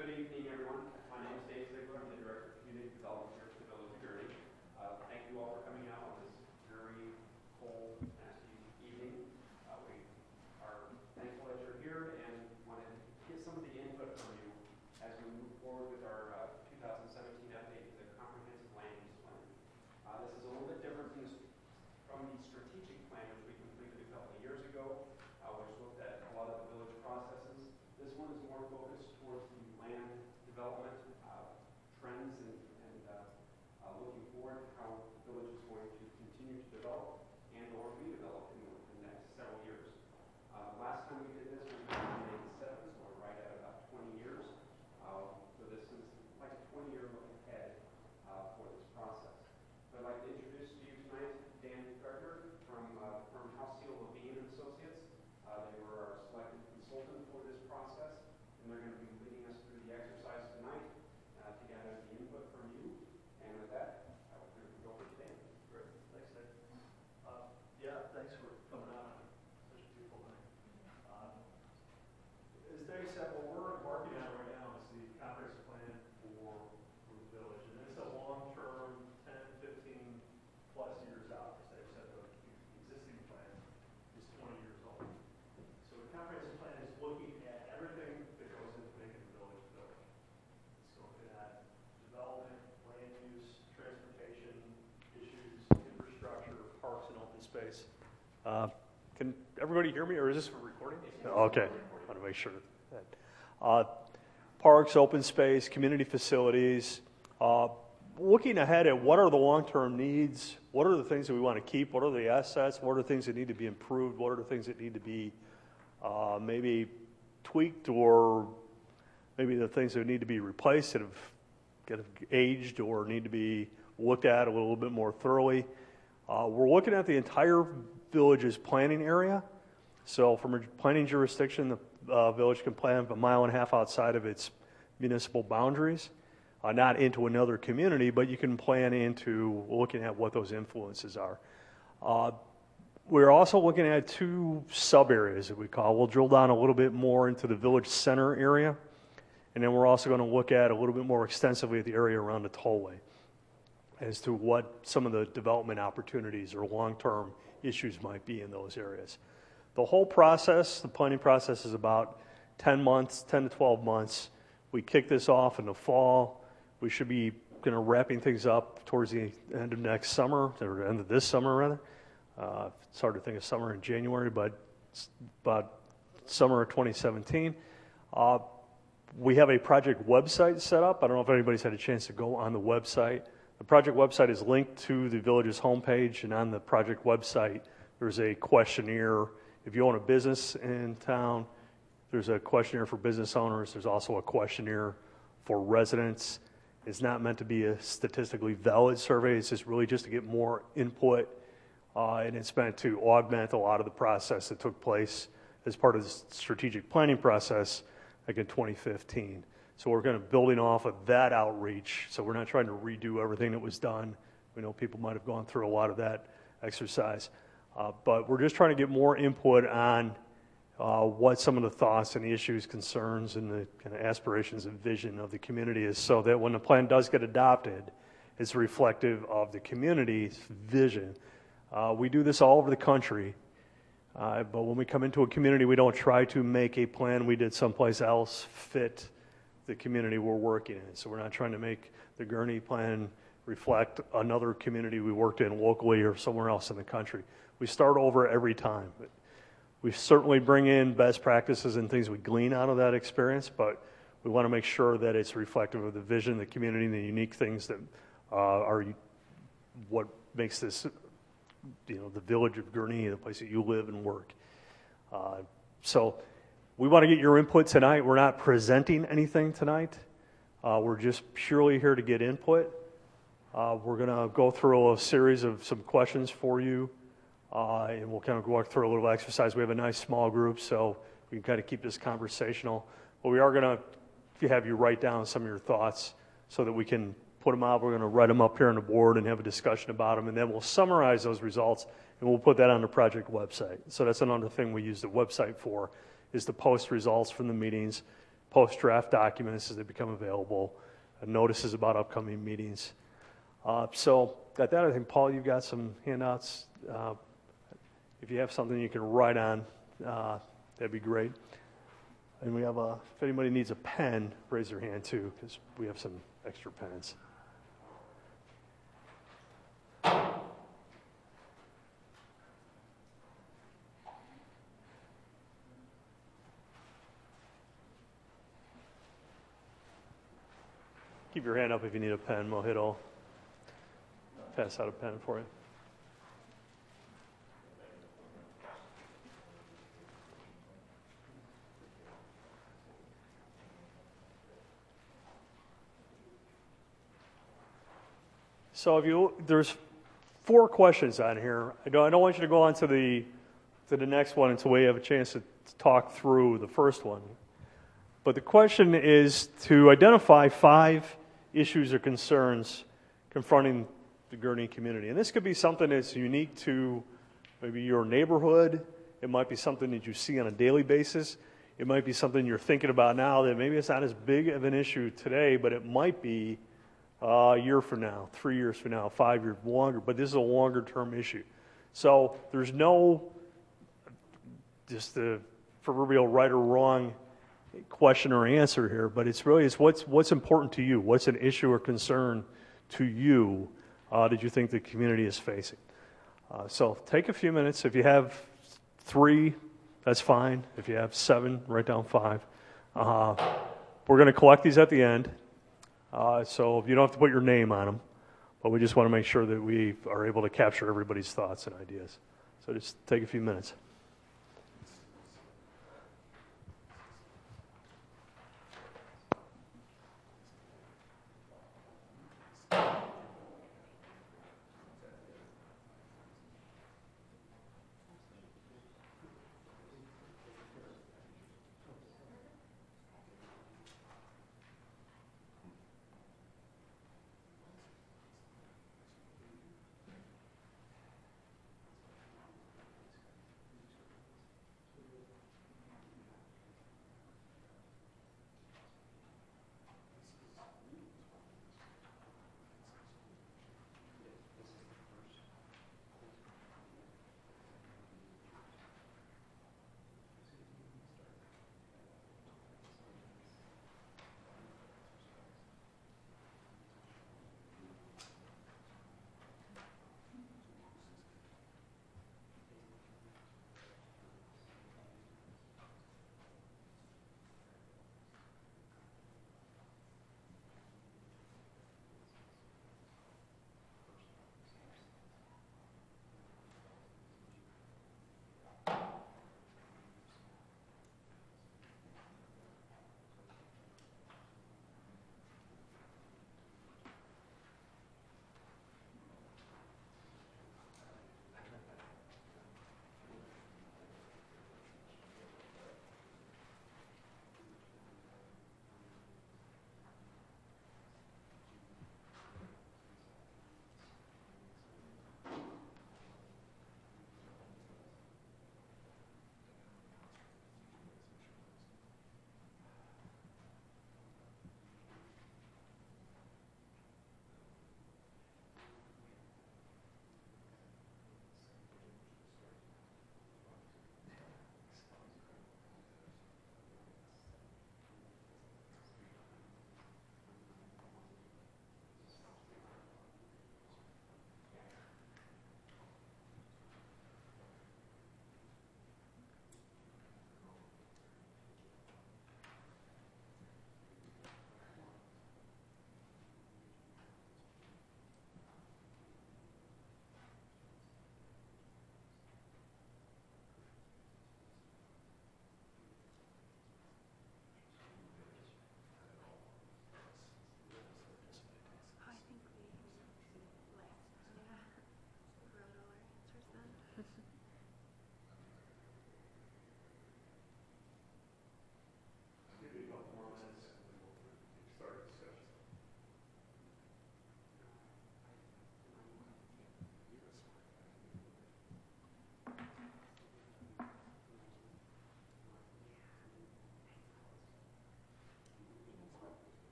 Good evening, everyone. My name is Dave Ziegler. I'm the Director of Community Development here at the Village of Gurnee. Thank you all for coming out on this very cold, nasty evening. We are thankful that you're here and want to get some of the input from you as we move forward with our 2017 update to the Comprehensive Land Use Plan. This is a little bit different from the strategic plan, which we completed a couple of years ago, which looked at a lot of the village processes. This one is more focused towards the land development trends and looking forward to how the village is going to continue to develop and or redevelop in the next several years. Last time we did this was in 1987, so we're right at about 20 years. So this is like a 20-year look ahead for this process. So I'd like to introduce to you tonight Dan Gardner from House Seal Levine and Associates. They were our selected consultant for this process, and they're going to be leading us through the exercise tonight to gather the input from you. And with that, I will turn it over to Dan. Great. Thanks, Dave. Yeah, thanks for coming out on such a beautiful night. As Dave said, what we're embarking on right now is the comprehensive plan for the village. And it's a long-term, 10, 15 plus years out. As Dave said, the existing plan is 20 years old. So the comprehensive plan is looking at everything that goes into making the village a village. It's looking at development, land use, transportation issues, infrastructure, parks and open space. Can everybody hear me, or is this for recording? Okay, I want to make sure that. Parks, open space, community facilities, looking ahead at what are the long-term needs, what are the things that we want to keep, what are the assets, what are the things that need to be improved, what are the things that need to be maybe tweaked, or maybe the things that need to be replaced that have aged or need to be looked at a little bit more thoroughly. We're looking at the entire village's planning area. So from a planning jurisdiction, the village can plan a mile and a half outside of its municipal boundaries, not into another community, but you can plan into looking at what those influences are. We're also looking at two sub-areas that we call. We'll drill down a little bit more into the village center area, and then we're also going to look at a little bit more extensively at the area around the tollway as to what some of the development opportunities or long-term issues might be in those areas. The whole process, the planning process, is about 10 to 12 months. We kick this off in the fall. We should be wrapping things up towards the end of next summer, or end of this summer rather. It's hard to think of summer in January, but it's about summer of 2017. We have a project website set up. I don't know if anybody's had a chance to go on the website. The project website is linked to the village's homepage, and on the project website, there's a questionnaire. If you own a business in town, there's a questionnaire for business owners. There's also a questionnaire for residents. It's not meant to be a statistically valid survey. It's just really just to get more input, and it's meant to augment a lot of the process that took place as part of the strategic planning process like in 2015. So we're building off of that outreach. So we're not trying to redo everything that was done. We know people might have gone through a lot of that exercise. But we're just trying to get more input on what some of the thoughts and the issues, concerns, and the kind of aspirations and vision of the community is, so that when the plan does get adopted, it's reflective of the community's vision. We do this all over the country, but when we come into a community, we don't try to make a plan we did someplace else fit the community we're working in. So we're not trying to make the Gurnee plan reflect another community we worked in locally or somewhere else in the country. We start over every time. We certainly bring in best practices and things we glean out of that experience, but we want to make sure that it's reflective of the vision, the community, and the unique things that are what makes this, the village of Gurnee, the place that you live and work. So we want to get your input tonight. We're not presenting anything tonight. We're just purely here to get input. We're going to go through a series of some questions for you, and we'll kind of walk through a little exercise. We have a nice small group, so we can kind of keep this conversational. But we are going to have you write down some of your thoughts so that we can put them out. We're going to write them up here on the board and have a discussion about them, and then we'll summarize those results, and we'll put that on the project website. So that's another thing we use the website for, is to post results from the meetings, post draft documents as they become available, notices about upcoming meetings. So at that, I think, Paul, you've got some handouts. If you have something you can write on, that'd be great. And we have if anybody needs a pen, raise their hand too, because we have some extra pens. Keep your hand up if you need a pen. Mohit will pass out a pen for you. So there's 4 questions on here. I don't want you to go on to the next one until we have a chance to talk through the first one. But the question is to identify 5 issues or concerns confronting the Gurnee community. And this could be something that's unique to maybe your neighborhood. It might be something that you see on a daily basis. It might be something you're thinking about now that maybe it's not as big of an issue today, but it might be a year from now, 3 years from now, 5 years, longer. But this is a longer-term issue. So there's no just the proverbial right or wrong question or answer here, but it's what's important to you. What's an issue or concern to you that you think the community is facing? So take a few minutes. If you have 3, that's fine. If you have 7, write down 5. We're going to collect these at the end, so you don't have to put your name on them, but we just want to make sure that we are able to capture everybody's thoughts and ideas. So just take a few minutes.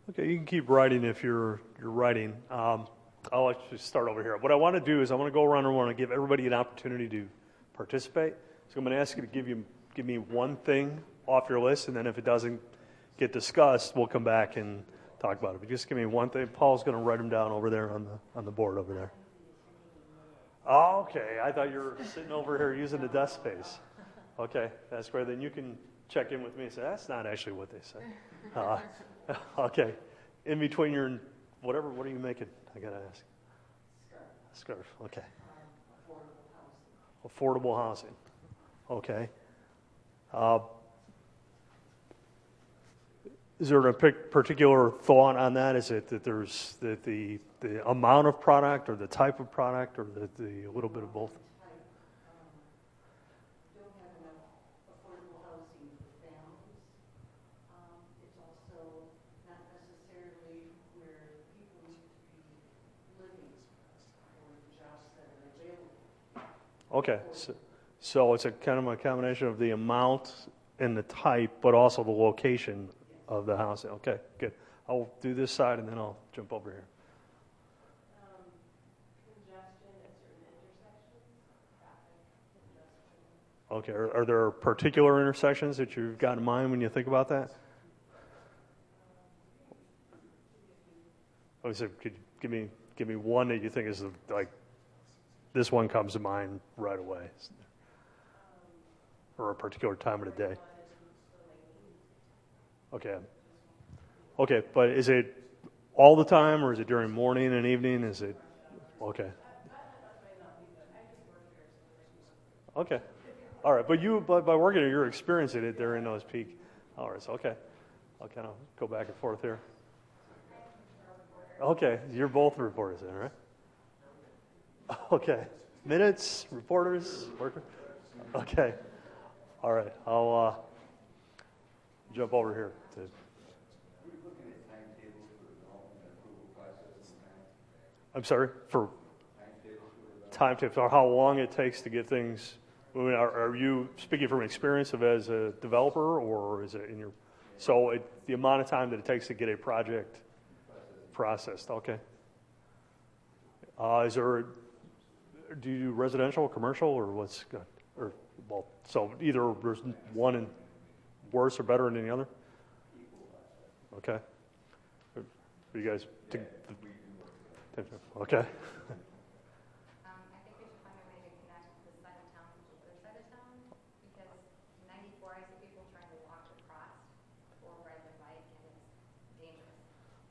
Okay, you can keep writing if you're writing. I'll actually start over here. What I want to do is I want to go around and I want to give everybody an opportunity to participate. So I'm going to ask you to give me one thing off your list, and then if it doesn't get discussed, we'll come back and talk about it. But just give me one thing. Paul's going to write them down over there on the board over there. Oh, okay. I thought you were sitting over here using the desk space. Okay, that's great. Then you can check in with me and say, that's not actually what they said. Okay. In between your, what are you making? I got to ask. Scarf. Okay. Affordable housing. Okay. Is there a particular thought on that? Is it that there's the amount of product or the type of product or the a little bit of both? Don't have enough affordable housing for families. It's also not necessarily where people need to be living or the jobs that are available. Okay, so it's a kind of a combination of the amount and the type, but also the location of the house. Okay, good. I'll do this side and then I'll jump over here. Congestion at certain intersections, traffic congestion. Okay, are there particular intersections that you've got in mind when you think about that? Oh, so could you give me one that you think is like this one comes to mind right away, or a particular time of the day? Okay. Okay, but is it all the time, or is it during morning and evening? Is it okay? Okay. All right, but by working here, you're experiencing it during those peak hours. Okay. I'll kind of go back and forth here. Okay, you're both reporters then, right? Okay. Minutes, reporters, worker. Okay. All right. I'll jump over here to. I'm sorry, for timetable, or how long it takes to get things moving. Are you speaking from experience of as a developer, or is it in your? So the amount of time that it takes to get a project processed. Okay. Do you do residential, commercial, or what's good? Or well, so either there's one and worse or better than the other. Okay. Are you guys? Okay. I think we should find a way to connect this side of town to the other side of town, because 94, I see people trying to walk across or ride their bike, and it's dangerous.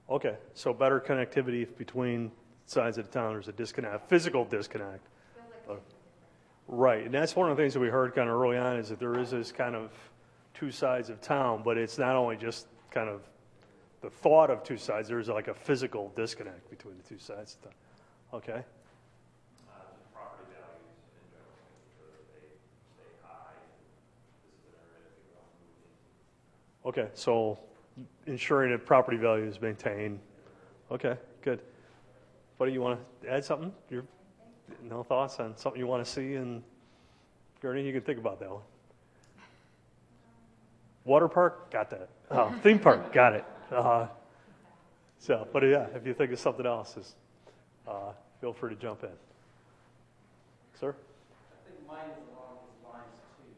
Okay, so better connectivity between sides of the town. There's a disconnect, physical disconnect. Feels like Right, and that's one of the things that we heard kind of early on is that there is this kind of two sides of town, but it's not only just kind of the thought of two sides, there's like a physical disconnect between the two sides of town. Okay. Property values in general, making sure that they stay high. This is an area that people don't move into. Okay, so ensuring that property value is maintained. Okay, good. Buddy, you want to add something? No thoughts on something you want to see in Gurnee? You can think about that one. Water park? Got that. Theme park? Got it. But yeah, if you think of something else, feel free to jump in. Sir? I think mine is along his lines too.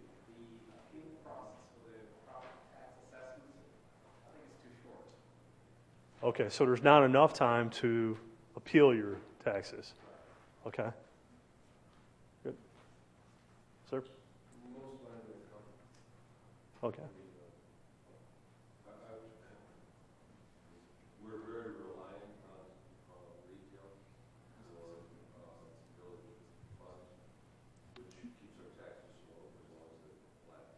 The appeal process for the property tax assessments, I think it's too short. Okay, so there's not enough time to appeal your taxes. Okay. Good. Sir? Most likely come. Okay. We're very reliant on retail or village funds, which keeps our taxes low as long as it lasts.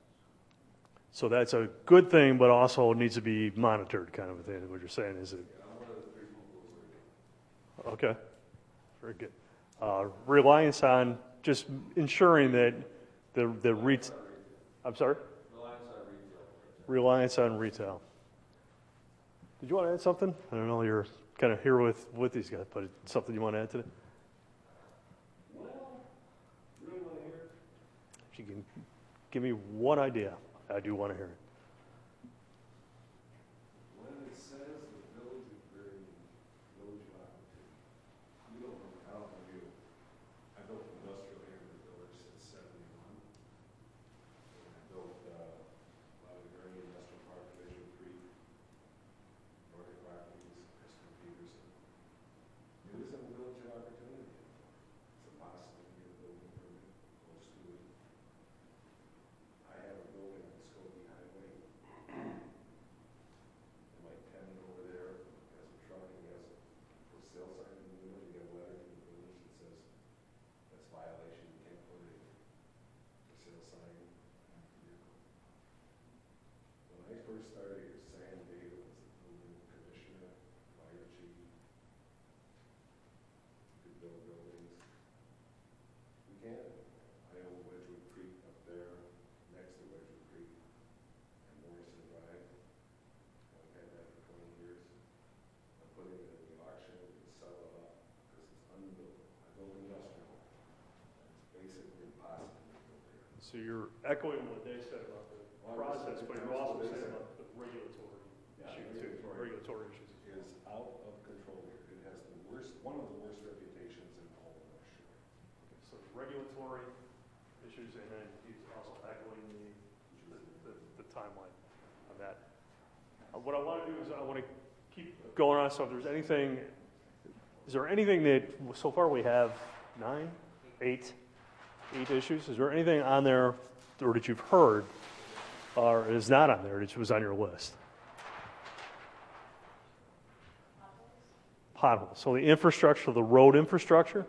So that's a good thing, but also needs to be monitored, kind of a thing. What you're saying is it? I'm one of the three people who are. Okay. Very good. Reliance on just ensuring that the I'm sorry? Reliance on retail. Reliance on retail. Did you want to add something? I don't know, you're kind of here with these guys, but it's something you want to add today? Well, really want to hear it. If you can give me one idea, I do want to hear it. When it says the village first started here, Sam Davis was the building commissioner, fire chief, could build buildings. We can. I own Wedgewood Creek up there, next to Wedgewood Creek, and Morrison Drive. I've had that for 20 years. I'm putting it in the auction to sell it up because it's unbuildable. I built industrial. It's basically impossible to build here. So you're echoing what they said about the process, but you're also saying about the regulatory issue too, regulatory issues. Is out of control here. It has the worst, one of the worst reputations in the whole North Shore. So regulatory issues, and then he's also echoing the timeline on that. What I want to do is I want to keep going on, so if there's anything, is there anything that, so far we have 8 issues, is there anything on there, or that you've heard, or is not on there, that was on your list? Potholes. So the infrastructure, the road infrastructure,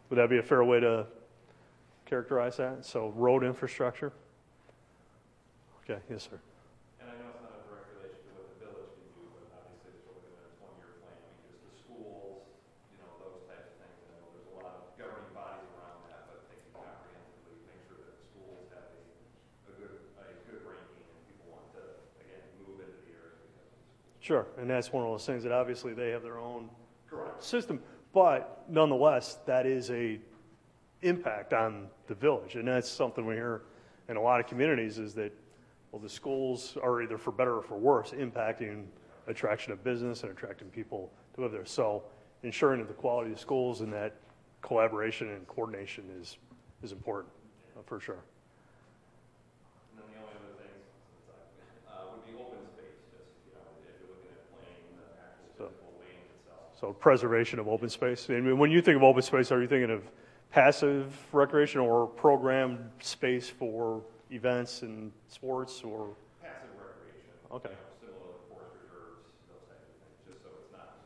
would that be a fair way to characterize that? So road infrastructure? Okay, yes, sir. And I know it's not a direct relation to what the village can do, but obviously it's looking at a 20-year plan, because the schools, you know, those types of things, I know there's a lot of governing bodies around that, but thinking comprehensively, make sure that the schools have a good ranking and people want to, again, move into the area because of the schools. Sure, and that's one of those things that obviously they have their own system, but nonetheless, that is a impact on the village, and that's something we hear in a lot of communities is that, well, the schools are either for better or for worse impacting attraction of business and attracting people to live there. So ensuring that the quality of schools and that collaboration and coordination is important, for sure. And then the only other things would be open space, just, you know, if you're looking at planning the actual physical lane itself. So preservation of open space. I mean, when you think of open space, are you thinking of passive recreation or programmed space for events and sports, or? Passive recreation. Okay. You know, similar to forest reserves, those types of things, just so it's not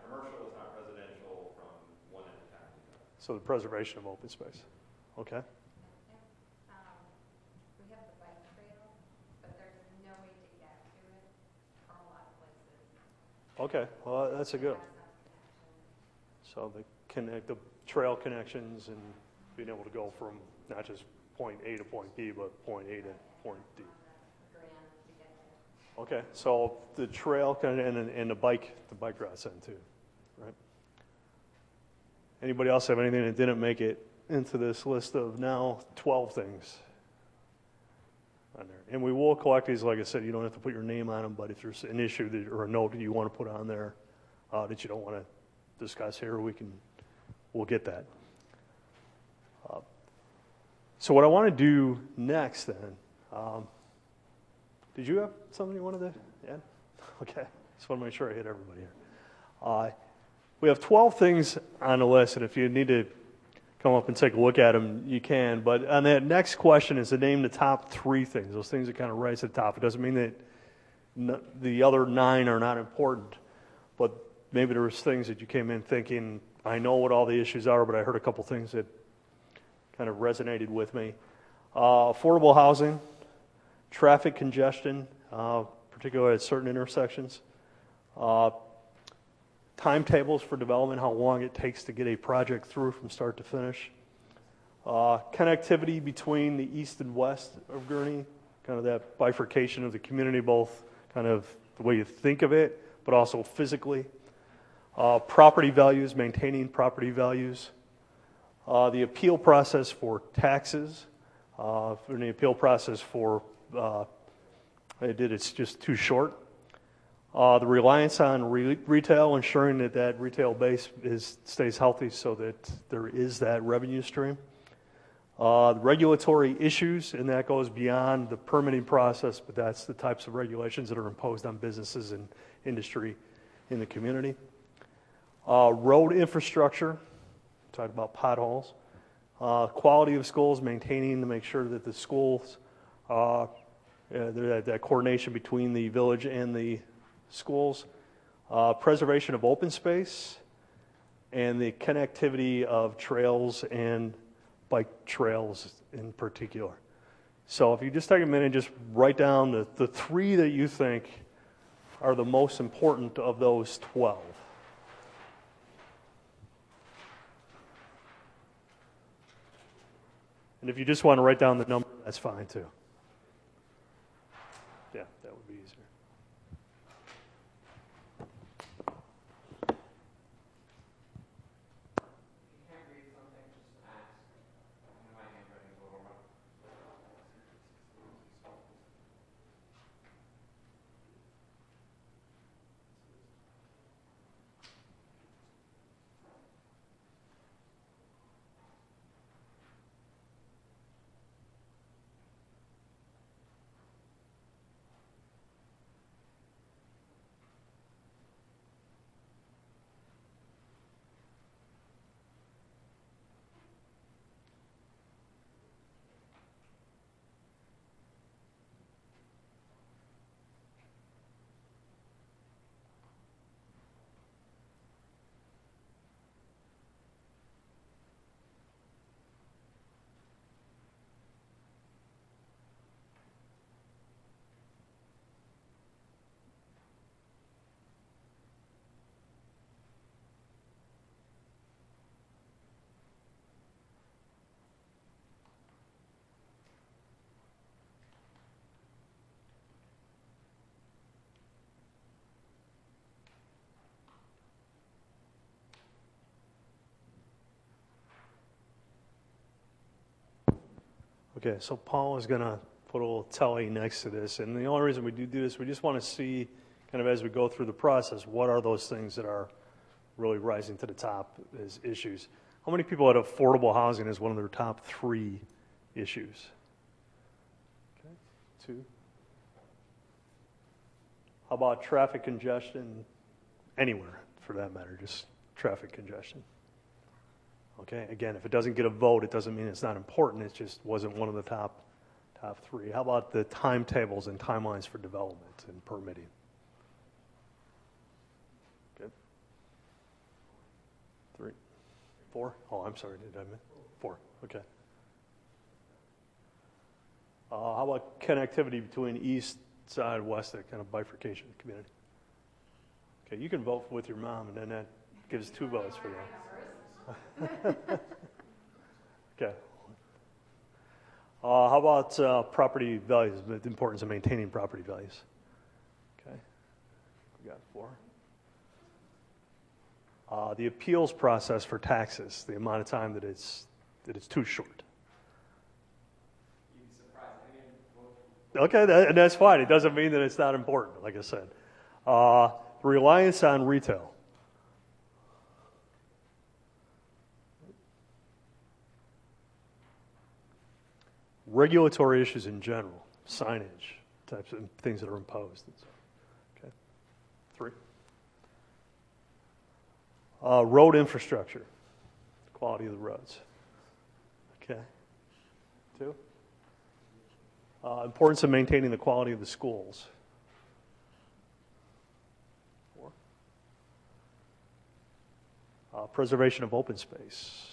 commercial, it's not residential from one end of town to the other. So the preservation of open space. Okay. We have the bike trail, but there's no way to get to it from a lot of places. Okay. Well, that's a good. Have some connection. So the trail connections and being able to go from not just point A to point B, but point A to point D. Grand to get there. Okay. So the trail and the bike routes then too, right? Anybody else have anything that didn't make it into this list of now 12 things on there? And we will collect these, like I said, you don't have to put your name on them, but if there's an issue that, or a note that you want to put on there that you don't want to discuss here, we'll get that. So what I want to do next then, did you have something you wanted to add? Okay, just want to make sure I hit everybody here. We have 12 things on the list, and if you need to come up and take a look at them, you can. But on that next question is to name the top 3 things, those things that kind of rise to the top. It doesn't mean that the other 9 are not important, but maybe there was things that you came in thinking, I know what all the issues are, but I heard a couple things that kind of resonated with me. Affordable housing, traffic congestion, particularly at certain intersections, timetables for development, how long it takes to get a project through from start to finish, connectivity between the east and west of Gurnee, kind of that bifurcation of the community, both kind of the way you think of it, but also physically. Property values, maintaining property values. The appeal process for taxes, and the appeal process for, it's just too short. The reliance on retail, ensuring that retail base stays healthy so that there is that revenue stream. The regulatory issues, and that goes beyond the permitting process, but that's the types of regulations that are imposed on businesses and industry in the community. Road infrastructure, talked about potholes. Quality of schools, maintaining to make sure that the schools, that coordination between the village and the schools. Preservation of open space, and the connectivity of trails and bike trails in particular. So if you just take a minute and just write down the three that you think are the most important of those 12. And if you just want to write down the number, that's fine too. Yeah, that would be easier. You can't read something, just ask. I know my handwriting's a little rough. Okay, so Paul is going to put a little telly next to this, and the only reason we do this, we just want to see, kind of as we go through the process, what are those things that are really rising to the top as issues. How many people at affordable housing is one of their top 3 issues? Okay, 2. How about traffic congestion anywhere, for that matter, just traffic congestion? Okay, again, if it doesn't get a vote, it doesn't mean it's not important. It just wasn't one of the top 3. How about the timetables and timelines for development and permitting? Good. 3, 4. Oh, I'm sorry. Did I miss 4? Okay. How about connectivity between east side, west, that kind of bifurcation of the community? Okay, you can vote with your mom, and then that gives 2 votes for that. Okay. How about property values, the importance of maintaining property values? Okay. We got 4. The appeals process for taxes, the amount of time that it's too short. You'd be surprised. I didn't vote. Okay, that's fine. It doesn't mean that it's not important, like I said. Reliance on retail. Regulatory issues in general, signage, types of things that are imposed. Okay, 3. Road infrastructure, quality of the roads. Okay, 2. Importance of maintaining the quality of the schools. 4. Preservation of open space.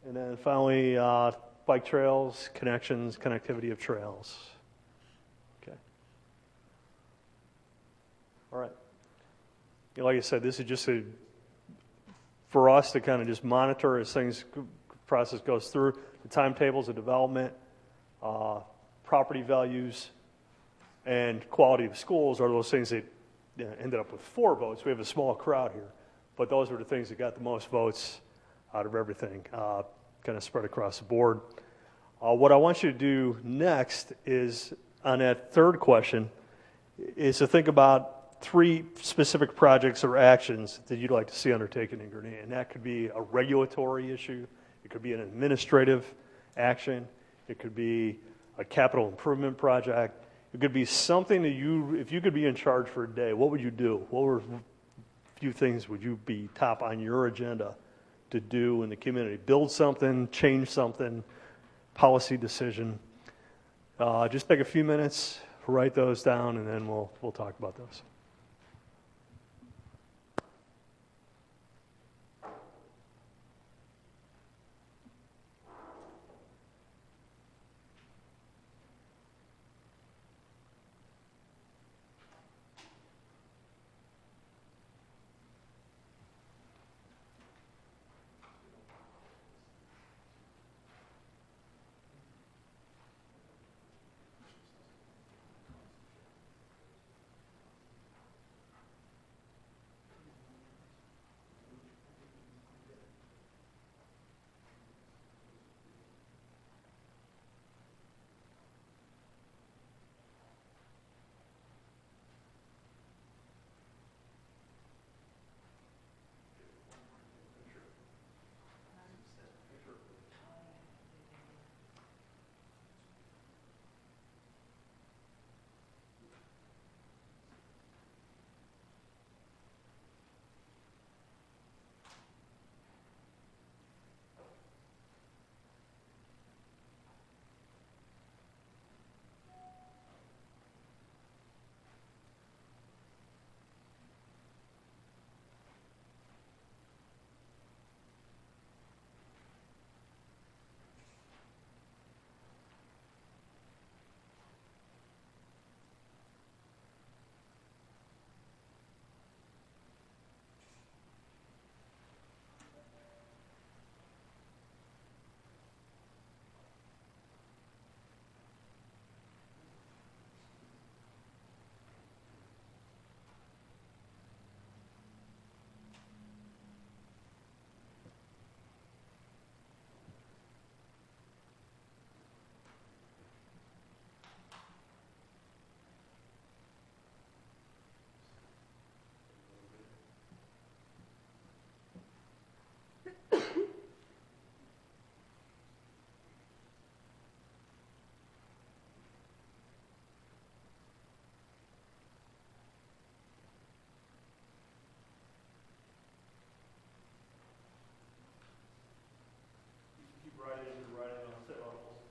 And then finally, bike trails, connections, connectivity of trails. Okay. All right. You know, like I said, this is just for us to kind of just monitor as process goes through. The timetables of development, property values, and quality of schools are those things that ended up with 4 votes. We have a small crowd here, but those were the things that got the most votes out of everything, kind of spread across the board. What I want you to do next is, on that 3rd question, is to think about 3 specific projects or actions that you'd like to see undertaken in Gurnee. And that could be a regulatory issue, it could be an administrative action, it could be a capital improvement project, it could be something that if you could be in charge for a day, what would you do? What were a few things would you be top on your agenda to do in the community? Build something, change something, policy decision. Just take a few minutes, write those down, and then we'll talk about those. writing, you're writing on,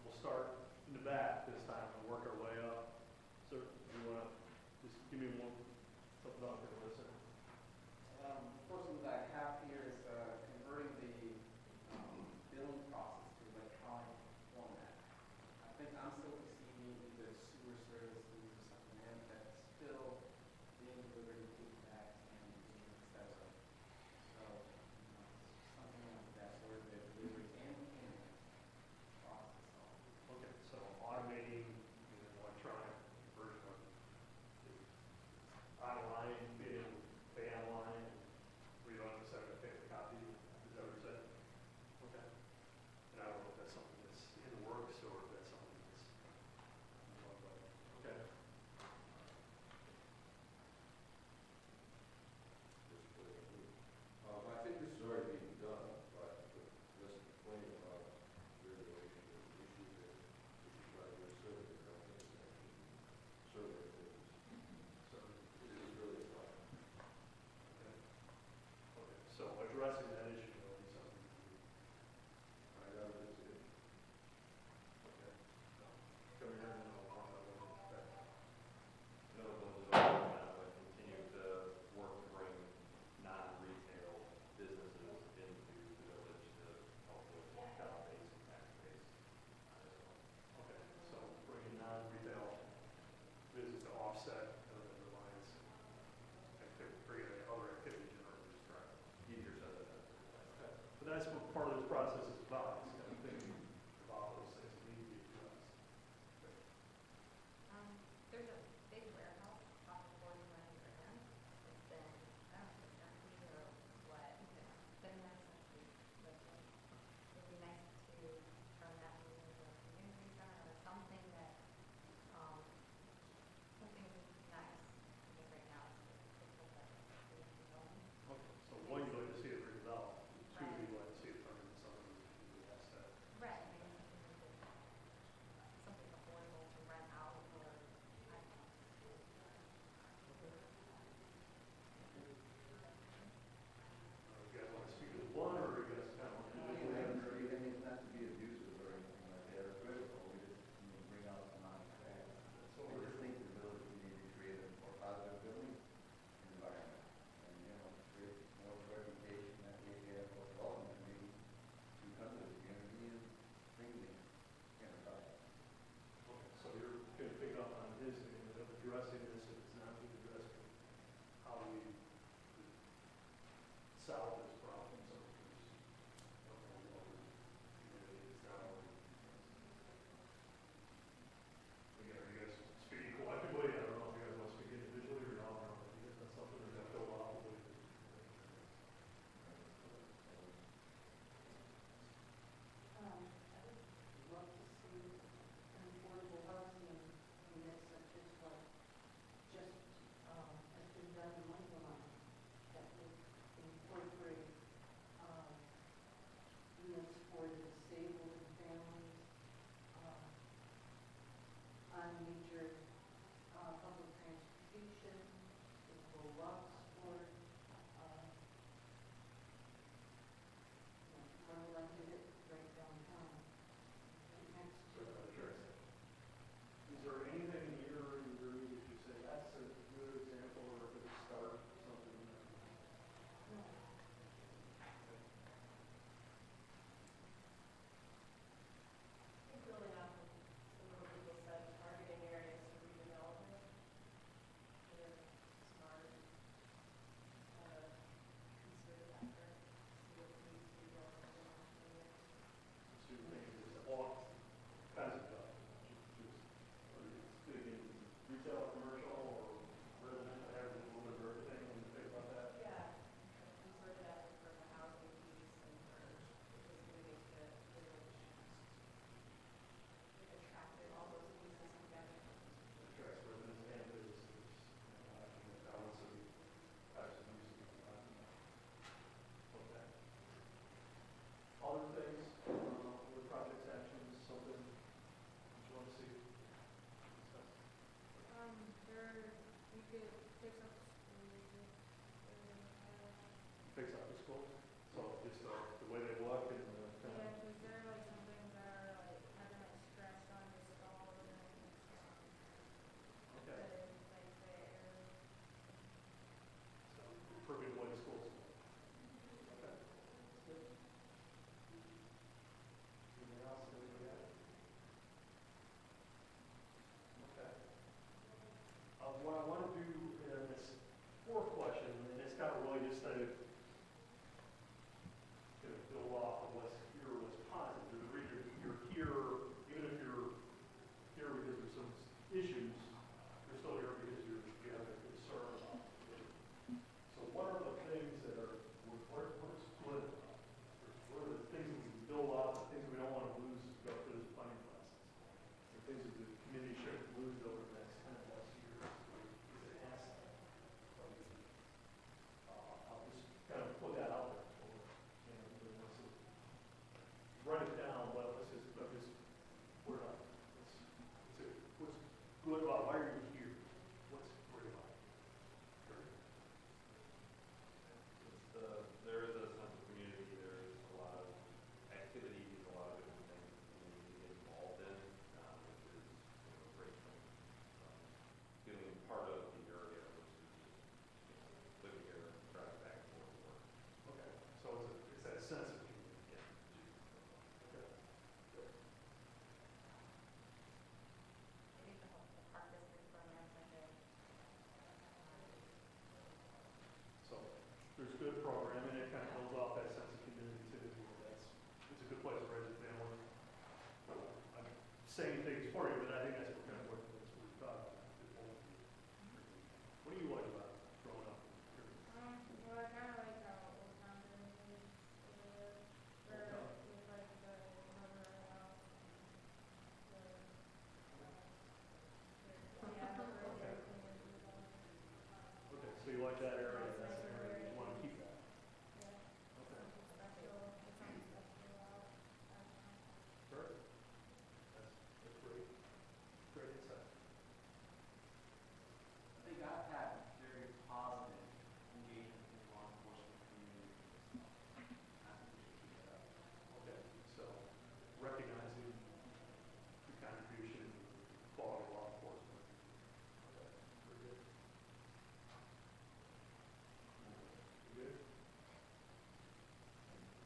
we'll start in the back this time and work our way up. So you want to just give me something about the listen? First one that I have here is converting the billing process to electronic format. I think I'm still receiving either sewer services or something like that that's still being delivered in paperbacks and et cetera. So, something like that sort of the delivery and payment process. Okay, so automating an electronic version of the online bidding, pay online, where you don't have to send a paper copy, is that what you're saying? Okay. And I don't know if that's something that's in the works or if that's something that's, okay. I think this is already being done, but let's complain about variation of issues that we should try to serve the companies and serve their things. So, It is really fun. okay. Okay, so addressing that issue will be something to do. I got it, it's it. Okay. Coming in and along that way. Okay. Another one is also kind of like continue to work to bring non-retail businesses into the village to help with job base and tax base. Okay, so bringing non-retail business to offset the reliance activity, bringing other activities in our district. Easier said than done. Okay. But that's what part of this process is about, is kind of thinking about those things that need to be addressed. Okay. There's a big warehouse off of 41 Grand. It's been, I don't know if it's empty or what, it's been there since we lived there. It'd be nice to turn that into a community center or something that, something nice. Because right now it's like a community building. Okay, so one, you'd like to see it redeveloped, two, you'd like to see it turned into something that you asset. Right, I mean, something affordable to rent out or, I don't know. You guys want to speak to one, or you guys kind of want to do it? It's not to be abusive or anything like that, or critical, we just bring out some honest facts. So I just think the village, we need to create a more positive building environment. And, create more reputation that we have for development community to come to the community and bring the enterprise. Okay, so you're going to pick up on his thing of addressing this, if it's not being addressed, how we solve this problem. So it's not always. Again, are you guys speaking collectively? I don't know if you guys want to speak individually or not. I don't know if you guys have something or that go off with. I would love to see an affordable housing unit such as what just, has been done in Mundelein that would incorporate, units for the disabled and families, on major, public transportation, with go walks for, Mundelein did it right downtown, right next to it. Is there anything here in Gurnee that you say that's a good example or a good start, something? No. I think really off of some of what people said, targeting areas for redevelopment, that are smart, concerted effort, see what needs to be built in the next year. Two things, is all kinds of stuff. Speaking retail, commercial, or residential, have a little bit of everything, when you think about that. Yeah, concerted effort for the housing piece and for just to make the village attractive, all those pieces together. Attracts residents and businesses, and the balance of types of uses. Okay. Other things, other projects, actions, something that you want to see? Discuss. We could fix up the Fix up the schools, so just the way they look and the kind yeah, of. is there like something same things for you, but I think that's kind of what we're talking about. What do you like about growing up? Well, I kind of like how Old Town is over there, where with like the mother house and the, yeah, where everything is with them. Okay, so you like that area, that's an area that you want to keep that. Yeah, Okay, special, it's something special about that town. sure. That's great. Great insight. I think I've had very positive engagement in the law enforcement community as well. I think we should keep that up. Okay, so recognizing the contribution, quality of law enforcement. Okay, very good. Good?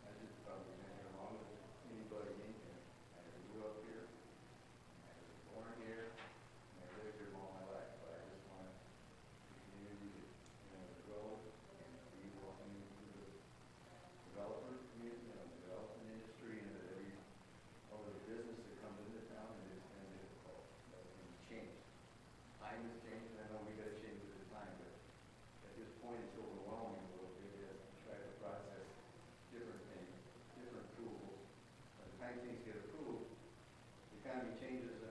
I just probably been here longer than anybody in here. I grew up here, I was born here, and I lived here all my life, but I just want the community to, grow and be welcoming to the developer community, development industry, and that all the business that comes into town, and it's been difficult. But things change. Time has changed, and I know we gotta change with the time, but at this point, it's overwhelming a little bit as we try to process different things, different approvals. By the time things get approved, the economy changes, and